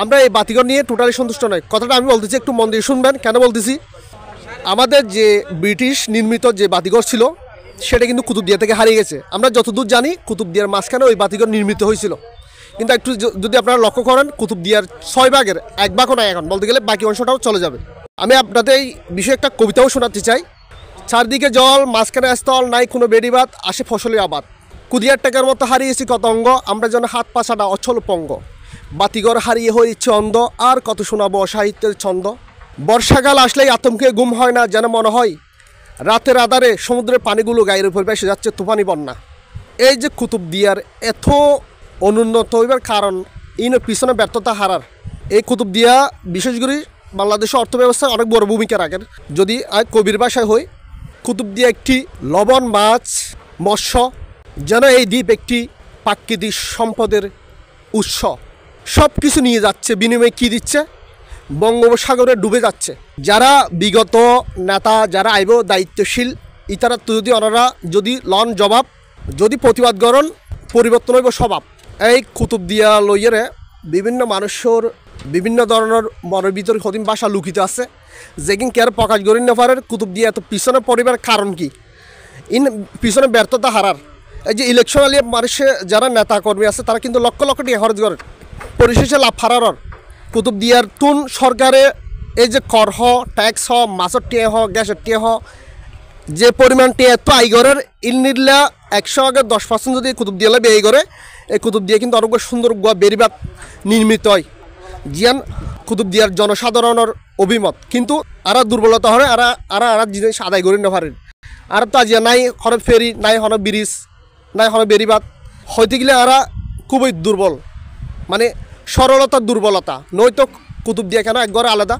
আমরা এই বাতিঘর নিয়ে টোটালি সন্তুষ্ট নয়। কথাটা আমি বলতেছি, একটু মন দিয়ে শুনবেন কেন বলতেছি। আমাদের যে ব্রিটিশ নির্মিত যে বাতিঘর ছিল সেটা কিন্তু কুতুবদিয়া থেকে হারিয়ে গেছে। আমরা যতদূর জানি কুতুবদিয়ার মাঝখানে ওই বাতিঘর নির্মিত হয়েছিল, কিন্তু একটু যদি আপনারা লক্ষ্য করেন কুতুবদিয়ার 6 ভাগের 1 ভাগও নাই এখন, বলতে গেলে বাকি অংশটাও চলে যাবে। আমি আপনাদের এই বিষয়ে একটা কবিতাও শোনাতে চাই। চারদিকে জল, মাঝখানে স্থল, নাই কোনো বেড়িবাদ, আসে ফসলের আবাদ। কুদিয়ার টাকার মতো হারিয়েছি কত অঙ্গ, আমরা যেন হাত পাছাটা অচল পঙ্গ। বাতিঘর হারিয়ে হয়েছে অন্ধ, আর কত শোনাবো সাহিত্যের ছন্দ। বর্ষাকাল আসলেই আতঙ্কে ঘুম হয় না, যেন মনে হয় রাতের আধারে সমুদ্রের পানিগুলো গায়ের উপর ভেসে যাচ্ছে তুফানি বন্যা। এই যে কুতুবদিয়ার এত অনুন্নত হইবার কারণ ইনের পিছনে ব্যর্থতা হারার। এই কুতুবদিয়া বিশেষ করে বাংলাদেশের অর্থব্যবস্থায় অনেক বড় ভূমিকা রাখেন। যদি কবির ভাষায় হই, কুতুবদিয়া একটি লবণ, মাছ, মৎস্য, যেন এই দ্বীপ একটি প্রাকৃতিক সম্পদের উৎস। সব কিছু নিয়ে যাচ্ছে, বিনিময়ে কী দিচ্ছে? বঙ্গোপসাগরে ডুবে যাচ্ছে। যারা বিগত নেতা, যারা আইব দায়িত্বশীল, ইতারা যদি ওনারা যদি লন জবাব, যদি প্রতিবাদ করেন, পরিবর্তন হইব স্বভাব। এই কুতুবদিয়া লইয়েরে বিভিন্ন মানুষের বিভিন্ন ধরনের মনের ভিতরে কঠিন ভাষা লুকিত আছে, যেদিন কে আর প্রকাশ করি না পারে। কুতুবদিয়া এত পিছনে পরিবার কারণ কি? পিছনে ব্যর্থতা হারার। এই যে ইলেকশন আলিয়ে মানুষে যারা নেতা কর্মী আছে তারা কিন্তু লক্ষ লক্ষ টাকা খরচ করে, পরিশেষে লাভ হারার। কুতুবদিয়ার তুন সরকারে এই যে কর হ, ট্যাক্স হ, মাছের টিয়া হ, গ্যাসের টিয়া হ, যে পরিমাণ টিয়া এত আইগরের ইলনিল্লা 100% যদি কুতুবদিয়ালে ব্যয় করে, এই কুতুবদিয়া কিন্তু অনেক সুন্দর বেরিবাদ নির্মিত হয়। জিয়ান কুতুবদিয়ার জনসাধারণের অভিমত, কিন্তু আর দুর্বলতা হয়, আর জিনিস আদায় করি না পারেন। আর তো আজিয়া নাই হরে ফেরি, নাই হরে ব্রিজ, নাই হরে বেরিবাদ হইতে গেলে আর খুবই দুর্বল, মানে সরলতার দুর্বলতা। নয়তো কুতুবদিয়া কেন একবারে আলাদা।